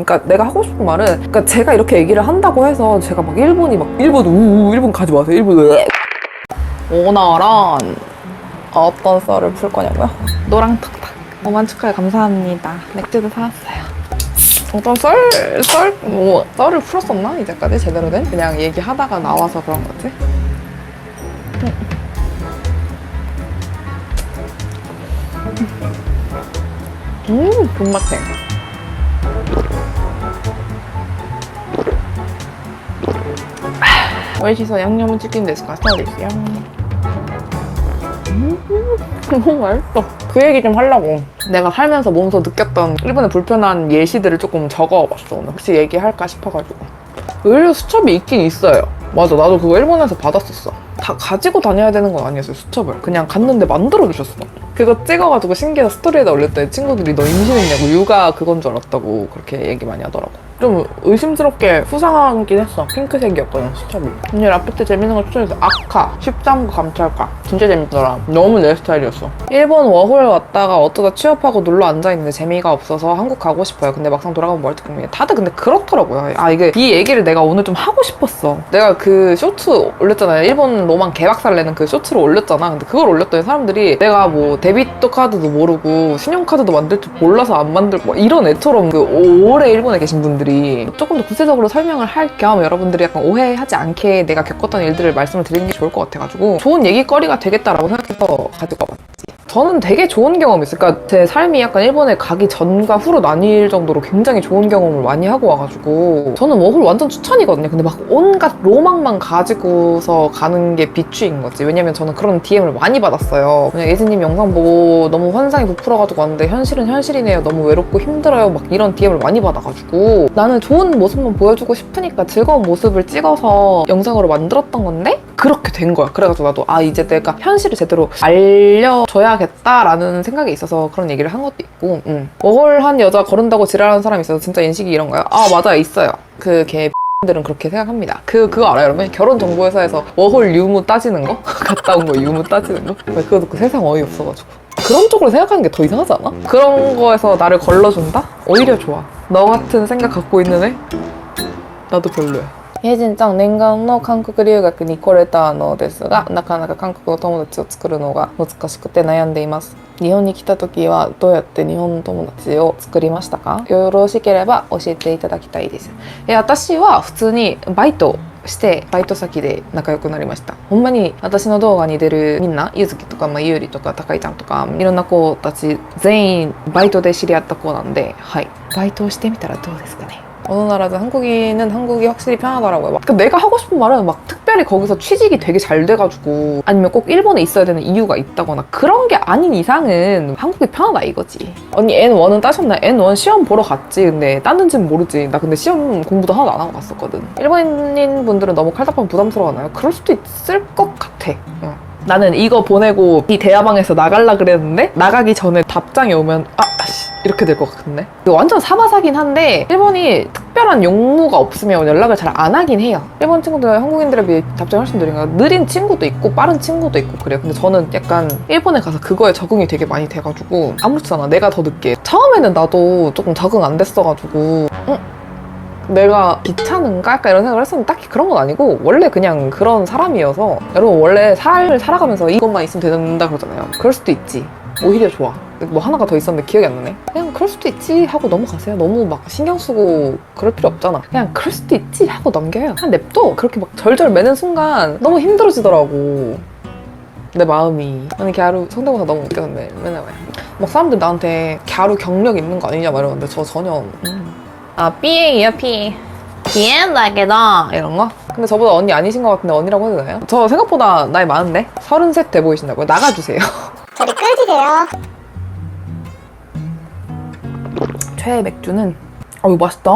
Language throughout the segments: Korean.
그러니까 내가 하고 싶은 말은, 그러니까 제가 이렇게 얘기를 한다고 해서 제가 막 일본 가지 마세요. 오늘은 어떤 썰을 풀 거냐고요? 노랑톡탁 5만 축하해 감사합니다. 맥주도 사왔어요. 어떤 썰을 풀었었나? 이제까지 제대로 된? 그냥 얘기하다가 나와서 그런 거지? 존맛탱. 오이시소 양념 치킨 데스까? 스타일이시요. 너무 맛있어. 그 얘기 좀 하려고. 내가 살면서 몸소 느꼈던 일본의 불편한 예시들을 조금 적어봤어. 오늘 혹시 얘기할까 싶어가지고. 의류 수첩이 있긴 있어요. 맞아, 나도 그거 일본에서 받았었어. 다 가지고 다녀야 되는 건 아니었어요, 수첩을. 그냥 갔는데 만들어주셨어. 그거 찍어가지고 신기해서 스토리에다 올렸더니 친구들이 너 임신했냐고, 육아 그건 줄 알았다고 그렇게 얘기 많이 하더라고. 좀 의심스럽게 수상하긴 했어. 핑크색이었거든, 수첩이. 언니 라피트 재밌는 거 추천해서 아카, 13구 감찰가. 진짜 재밌더라. 너무 내 스타일이었어. 일본 워홀 왔다가 어쩌다 취업하고 눌러 앉아있는데 재미가 없어서 한국 가고 싶어요. 근데 막상 돌아가면 멀티 고민해. 다들 근데 그렇더라고요. 이 얘기를 내가 오늘 좀 하고 싶었어. 내가 그 쇼트 올렸잖아요. 일본 로망 개박살 내는 그 쇼트를 올렸잖아. 근데 그걸 올렸더니 사람들이 내가 뭐 데비트 카드도 모르고 신용카드도 만들 줄 몰라서 안 만들고 이런 애처럼 그 오래 일본에 계신 분들이 조금 더 구체적으로 설명을 할 겸 여러분들이 약간 오해하지 않게 내가 겪었던 일들을 말씀을 드리는 게 좋을 것 같아가지고 좋은 얘기거리가 되겠다라고 생각해서 가지고 와봤지. 저는 되게 좋은 경험이 있어요. 그러니까 제 삶이 약간 일본에 가기 전과 후로 나뉠 정도로 굉장히 좋은 경험을 많이 하고 와가지고 저는 워홀 완전 추천이거든요. 근데 막 온갖 로망만 가지고서 가는 게 비추인 거지. 왜냐면 저는 그런 DM을 많이 받았어요. 그냥 예진님 영상 보고 너무 환상이 부풀어가지고 왔는데 현실은 현실이네요. 너무 외롭고 힘들어요. 막 이런 DM을 많이 받아가지고 나는 좋은 모습만 보여주고 싶으니까 즐거운 모습을 찍어서 영상으로 만들었던 건데 그렇게 된 거야. 그래가지고 나도 이제 내가 현실을 제대로 알려줘야겠다라는 생각이 있어서 그런 얘기를 한 것도 있고. 워홀한 여자 거른다고 지랄하는 사람이 있어서 진짜 인식이 이런가요? 맞아요, 있어요. 그 들은 그렇게 생각합니다. 그거 알아요, 여러분? 결혼정보회사에서 워홀 유무 따지는 거? 갔다 온 거 유무 따지는 거? 그거 듣고 세상 어이없어가지고. 그런 쪽으로 생각하는 게 더 이상하지 않아? 그런 거에서 나를 걸러준다? 오히려 좋아. 너 같은 생각 갖고 있는 애? 나도 별로야. イェジンちゃん、念願の韓国留学に来れたのですが、なかなか韓国の友達を作るのが難しくて悩んでいます。日本に来た時はどうやって日本の友達を作りましたか？よろしければ教えていただきたいです。私は普通にバイトしてバイト先で仲良くなりました。ほんまに私の動画に出るみんな、ゆずきとかゆうりとか高井ちゃんとかいろんな子たち全員バイトで知り合った子なんで、はい、バイトをしてみたらどうですかね。어느 나라든 한국인은 한국이 확실히 편하더라고요. 그러니까 내가 하고 싶은 말은 막 특별히 거기서 취직이 되게 잘 돼가지고 아니면 꼭 일본에 있어야 되는 이유가 있다거나 그런 게 아닌 이상은 한국이 편하다 이거지. 언니 N1은 따셨나요? N1 시험 보러 갔지. 근데 땄는지는 모르지. 나 근데 시험 공부도 하나도 안 하고 갔었거든. 일본인 분들은 너무 칼답하면 부담스러워하나요? 그럴 수도 있을 것 같아. 나는 이거 보내고 이 대화방에서 나갈라 그랬는데 나가기 전에 답장이 오면 이렇게 될 것 같은데? 완전 사바사긴 한데 일본이 특별한 용무가 없으면 연락을 잘 안 하긴 해요. 일본 친구들 한국인들에 비해 답장이 훨씬 느린가? 느린 친구도 있고 빠른 친구도 있고 그래요. 근데 저는 약간 일본에 가서 그거에 적응이 되게 많이 돼가지고 아무렇지 않아. 내가 더 늦게. 처음에는 나도 조금 적응 안 됐어가지고 내가 귀찮은가? 약간 이런 생각을 했었는데 딱히 그런 건 아니고 원래 그냥 그런 사람이어서 여러분 원래 삶을 살아가면서 이것만 있으면 된다 그러잖아요. 그럴 수도 있지. 오히려 좋아. 뭐 하나가 더 있었는데 기억이 안 나네. 그냥 그럴 수도 있지 하고 넘어가세요. 너무 막 신경 쓰고 그럴 필요 없잖아. 그냥 그럴 수도 있지 하고 넘겨요. 그냥 냅둬. 그렇게 막 절절 매는 순간 너무 힘들어지더라고. 내 마음이. 아니 갸루 성대모사 너무 웃겼는데 맨날 막 사람들 나한테 갸루 경력 있는 거 아니냐 막 이러는데 저 전혀 B행이요 B. B행다게도 이런 거? 근데 저보다 언니 아니신 것 같은데 언니라고 해도 되나요? 저 생각보다 나이 많은데? 33 돼 보이신다고요? 나가주세요. 저리 끄지세요. 최애 맥주는 이거 맛있다.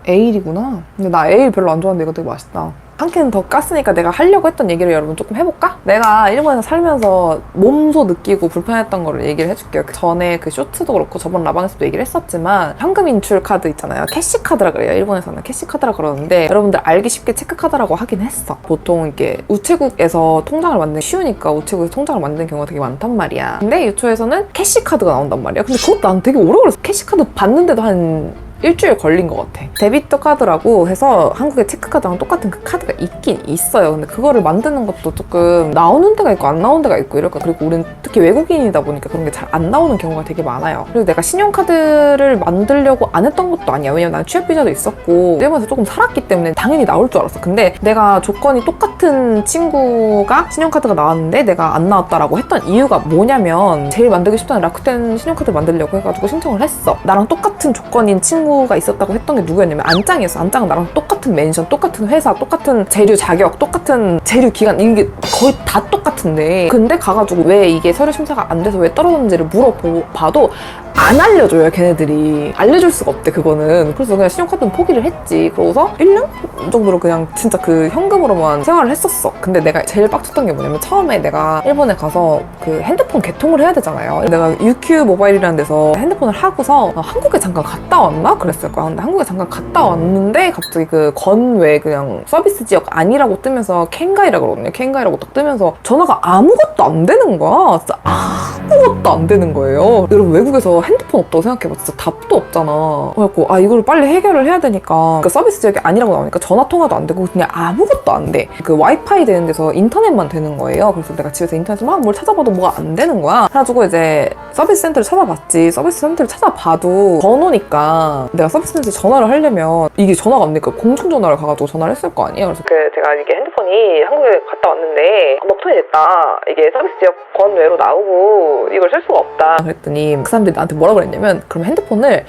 에일이구나. 근데 나 에일 별로 안 좋아하는데 이거 되게 맛있다. 한 캔 더 깠으니까 내가 하려고 했던 얘기를 여러분 조금 해볼까? 내가 일본에서 살면서 몸소 느끼고 불편했던 거를 얘기를 해줄게요. 전에 그 쇼트도 그렇고 저번 라방에서도 얘기를 했었지만 현금 인출 카드 있잖아요. 캐시카드라 그래요. 일본에서는 캐시카드라 그러는데 여러분들 알기 쉽게 체크카드라고 하긴 했어. 보통 이게 우체국에서 통장을 만드는 게 쉬우니까 우체국에서 통장을 만드는 경우가 되게 많단 말이야. 근데 유초에서는 캐시카드가 나온단 말이야. 근데 그것도 난 되게 오래 걸렸어. 캐시카드 받는데도 한 일주일 걸린 것 같아. 데비트 카드라고 해서 한국의 체크카드랑 똑같은 그 카드가 있긴 있어요. 근데 그거를 만드는 것도 조금 나오는 데가 있고 안 나오는 데가 있고 이럴까. 그리고 우리는 특히 외국인이다 보니까 그런 게 잘 안 나오는 경우가 되게 많아요. 그리고 내가 신용카드를 만들려고 안 했던 것도 아니야. 왜냐면 난 취업 비자도 있었고 일본에서 조금 살았기 때문에 당연히 나올 줄 알았어. 근데 내가 조건이 똑같은 친구가 신용카드가 나왔는데 내가 안 나왔다라고 했던 이유가 뭐냐면 제일 만들기 쉽다는 라쿠텐 신용카드 만들려고 해가지고 신청을 했어. 나랑 똑같은 조건인 친구가 있었다고 했던 게 누구였냐면 안짱이었어. 안짱은 나랑 똑같은 멘션, 똑같은 회사, 똑같은 재료 자격, 똑같은 재료 기간, 이게 거의 다 똑같은데 근데 가가지고 왜 이게 서류 심사가 안 돼서 왜 떨어졌는지를 물어봐도 안 알려줘요. 걔네들이 알려줄 수가 없대. 그거는. 그래서 그냥 신용카드는 포기를 했지. 그러고서 1년 정도로 그냥 진짜 그 현금으로만 생활을 했었어. 근데 내가 제일 빡쳤던 게 뭐냐면 처음에 내가 일본에 가서 그 핸드폰 개통을 해야 되잖아요. 내가 UQ 모바일이라는 데서 핸드폰을 하고서 한국에 잠깐 갔다 왔나? 그랬을 거야. 근데 한국에 잠깐 갔다 왔는데 갑자기 그 건외 그냥 서비스 지역 아니라고 뜨면서 캔가이라고 그러거든요. 캔가이라고 딱 뜨면서 전화가 아무것도 안 되는 거야. 진짜 아무것도 안 되는 거예요. 여러분 외국에서 핸드폰 없다고 생각해봐. 진짜 답도 없잖아. 그래갖고 이걸 빨리 해결을 해야 되니까 그 서비스 지역이 아니라고 나오니까 전화 통화도 안 되고 그냥 아무것도 안 돼. 그 와이파이 되는 데서 인터넷만 되는 거예요. 그래서 내가 집에서 인터넷에서 막 뭘 찾아봐도 뭐가 안 되는 거야. 그래가지고 이제 서비스 센터를 찾아봤지. 서비스 센터를 찾아봐도 번호니까 내가 서비스 센터에 전화를 하려면 이게 전화가 안 되니까 공중전화를 가가지고 전화를 했을 거 아니에요. 그래서 제가 이게 핸드폰이 한국에 갔다 왔는데 먹통이 됐다. 이게 서비스 지역 건외로 나오고 이걸 쓸 수가 없다. 그랬더니 그 사람들이 나한테 뭐라고 그랬냐면 그럼 핸드폰을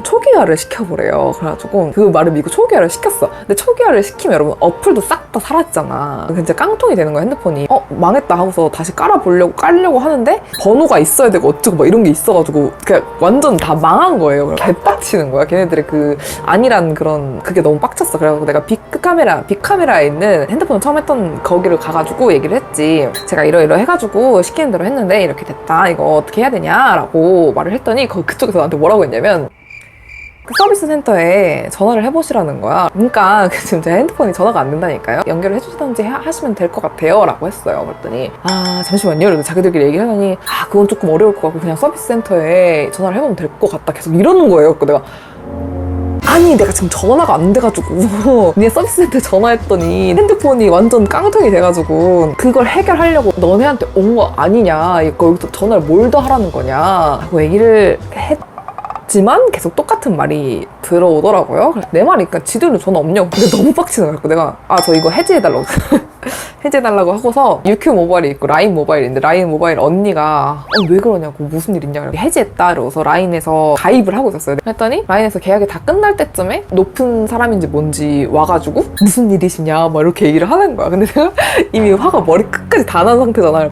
초기화를 시켜보래요. 그래가지고 그 말을 믿고 초기화를 시켰어. 근데 초기화를 시키면 여러분 어플도 싹 다 사라지잖아. 진짜 깡통이 되는 거야 핸드폰이. 망했다 하고서 다시 깔려고 하는데 번호가 있어야 되고 어쩌고 막 이런 게 있어가지고 그냥 완전 다 망한 거예요. 개빡치는 거야. 걔네들의 그 아니란 그런 그게 너무 빡쳤어. 그래가지고 내가 빅카메라에 있는 핸드폰을 처음 했던 거기를 가가지고 얘기를 했지. 제가 이러 해가지고 시키는 대로 했는데 이렇게 됐다. 이거 어떻게 해야 되냐라고 말을 했더니 그쪽에서 나한테 뭐라고 했냐면 그 서비스 센터에 전화를 해보시라는 거야. 그러니까 지금 제 핸드폰이 전화가 안 된다니까요. 연결을 해주시던지 하시면 될 것 같아요 라고 했어요. 그랬더니 잠시만요. 그래서 자기들끼리 얘기를 하더니 그건 조금 어려울 것 같고 그냥 서비스 센터에 전화를 해보면 될 것 같다 계속 이러는 거예요. 그래서 내가 내가 지금 전화가 안 돼가지고 니네 서비스 센터에 전화했더니 핸드폰이 완전 깡통이 돼가지고 그걸 해결하려고 너네한테 온 거 아니냐. 여기서 전화를 뭘 더 하라는 거냐 하고 얘기를 했지만 계속 똑같은 말이 들어오더라고요. 그래서 내 말이 그러니까 지들은 전화 없냐고. 근데 너무 빡치는 거야. 내가 저 이거 해지해달라고 해지해달라고 하고서 UQ 모바일이 있고 라인 모바일이 있는데 라인 모바일 언니가 왜 그러냐고 무슨 일 있냐 해지했다 이러고서 라인에서 가입을 하고 있었어요. 그랬더니 라인에서 계약이 다 끝날 때쯤에 높은 사람인지 뭔지 와가지고 무슨 일이시냐 막 이렇게 얘기를 하는 거야. 근데 내가 이미 화가 머리 끝까지 다 난 상태잖아요.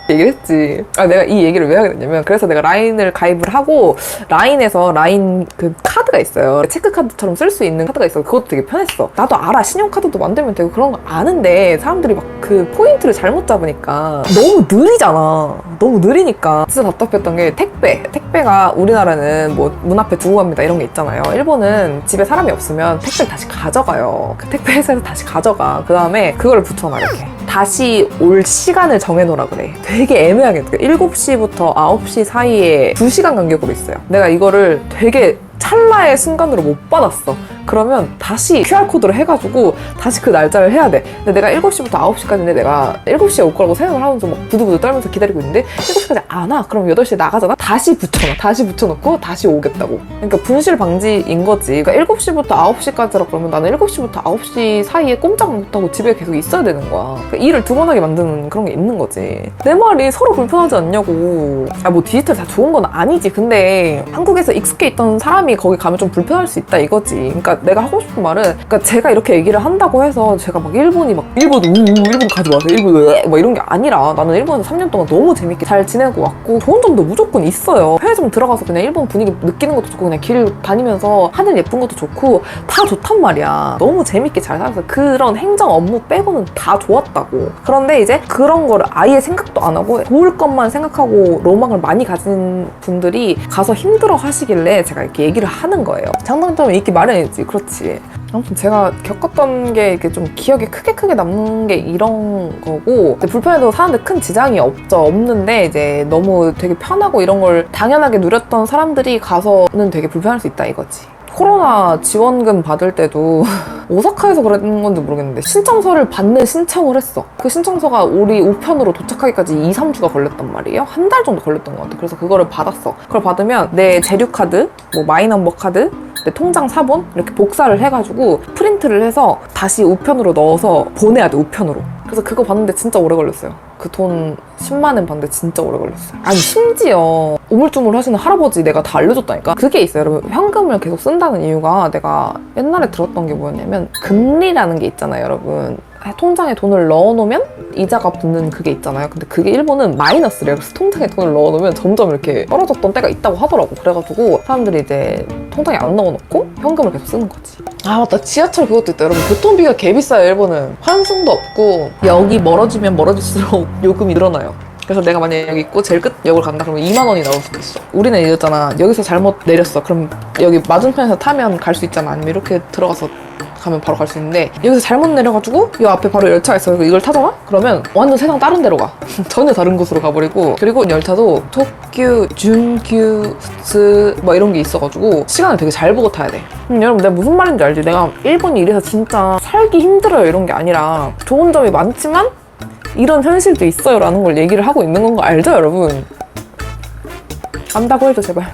얘기를 했지. 내가 이 얘기를 왜 하게 됐냐면 그래서 내가 라인을 가입을 하고 라인에서 라인 그 카드가 있어요. 체크카드처럼 쓸 수 있는 카드가 있어. 그것도 되게 편했어. 나도 알아. 신용카드도 만들면 되고 그런 거 아는데 사람들이 막 그 포인트를 잘못 잡으니까 너무 느리잖아. 너무 느리니까 진짜 답답했던 게 택배가 우리나라는 뭐 문 앞에 두고 갑니다 이런 게 있잖아요. 일본은 집에 사람이 없으면 택배를 다시 가져가요. 그 택배 회사에서 다시 가져가. 그 다음에 그걸 붙여놔 이렇게. 다시 올 시간을 정해놓으라 그래. 되게 애매하게 7시부터 9시 사이에 2시간 간격으로 있어요. 내가 이거를 되게 찰나의 순간으로 못 받았어. 그러면 다시 QR코드를 해가지고 다시 그 날짜를 해야 돼. 근데 내가 7시부터 9시까지인데 내가 7시에 올 거라고 생각을 하면서 막 부들부들 떨면서 기다리고 있는데 7시까지 안 와. 그럼 8시에 나가잖아? 다시 붙여놓고 다시 오겠다고. 그러니까 분실 방지인 거지. 그러니까 7시부터 9시까지라 그러면 나는 7시부터 9시 사이에 꼼짝 못하고 집에 계속 있어야 되는 거야. 그러니까 일을 2번 하게 만드는 그런 게 있는 거지. 내 말이 서로 불편하지 않냐고. 뭐 디지털 다 좋은 건 아니지. 근데 한국에서 익숙해 있던 사람이 거기 가면 좀 불편할 수 있다 이거지. 그러니까 내가 하고 싶은 말은 그러니까 제가 이렇게 얘기를 한다고 해서 제가 막 일본 가지 마세요. 일본 막 이런 게 아니라 나는 일본에서 3년 동안 너무 재밌게 잘 지내고 왔고 좋은 점도 무조건 있어요. 편의점 들어가서 그냥 일본 분위기 느끼는 것도 좋고 그냥 길 다니면서 하늘 예쁜 것도 좋고 다 좋단 말이야. 너무 재밌게 잘 살아서 그런 행정 업무 빼고는 다 좋았다고. 그런데 이제 그런 거를 아예 생각도 안 하고 좋을 것만 생각하고 로망을 많이 가진 분들이 가서 힘들어 하시길래 제가 이렇게 얘기를 하는 거예요. 장단점이 있기 마련이지. 그렇지. 아무튼 제가 겪었던 게 이렇게 좀 기억에 크게 남는 게 이런 거고, 불편해도 사는데 큰 지장이 없는데 이제 너무 되게 편하고 이런 걸 당연하게 누렸던 사람들이 가서는 되게 불편할 수 있다 이거지. 코로나 지원금 받을 때도 오사카에서 그랬던 건지 모르겠는데 신청서를 받는 신청을 했어. 그 신청서가 우리 우편으로 도착하기까지 2-3주가 걸렸단 말이에요. 한 달 정도 걸렸던 것 같아. 그래서 그거를 받았어. 그걸 받으면 내 재료카드, 뭐 마이넘버 카드, 내 통장 사본 이렇게 복사를 해가지고 프린트를 해서 다시 우편으로 넣어서 보내야 돼, 우편으로. 그래서 그거 받는데 진짜 오래 걸렸어요. 그 돈 10만 원 받는데 진짜 오래 걸렸어요. 아니 심지어 우물쭈물 하시는 할아버지 내가 다 알려줬다니까. 그게 있어요 여러분. 현금을 계속 쓴다는 이유가 내가 옛날에 들었던 게 뭐였냐면 금리라는 게 있잖아요 여러분. 통장에 돈을 넣어놓으면 이자가 붙는 그게 있잖아요. 근데 그게 일본은 마이너스래요. 그래서 통장에 돈을 넣어놓으면 점점 이렇게 떨어졌던 때가 있다고 하더라고. 그래가지고 사람들이 이제 통장에 안 넣어놓고 현금을 계속 쓰는 거지. 아 맞다, 지하철 그것도 있다 여러분. 교통비가 개 비싸요 일본은. 환승도 없고 역이 멀어지면 멀어질수록 요금이 늘어나요. 그래서 내가 만약에 여기 있고 제일 끝 역을 간다 그러면 2만 원이 나올 수도 있어. 우리는 이랬잖아, 여기서 잘못 내렸어 그럼 여기 맞은편에서 타면 갈 수 있잖아. 아니면 이렇게 들어가서 가면 바로 갈 수 있는데, 여기서 잘못 내려가지고 이 앞에 바로 열차가 있어. 이걸 타잖아? 그러면 완전 세상 다른 데로 가. 전혀 다른 곳으로 가버리고. 그리고 열차도 특규, 준규,스 뭐 이런 게 있어가지고 시간을 되게 잘 보고 타야 돼. 여러분 내가 무슨 말인지 알지? 내가 일본이 이래서 진짜 살기 힘들어요 이런 게 아니라 좋은 점이 많지만 이런 현실도 있어요 라는 걸 얘기를 하고 있는 건 거 알죠 여러분? 안다고 해줘 제발.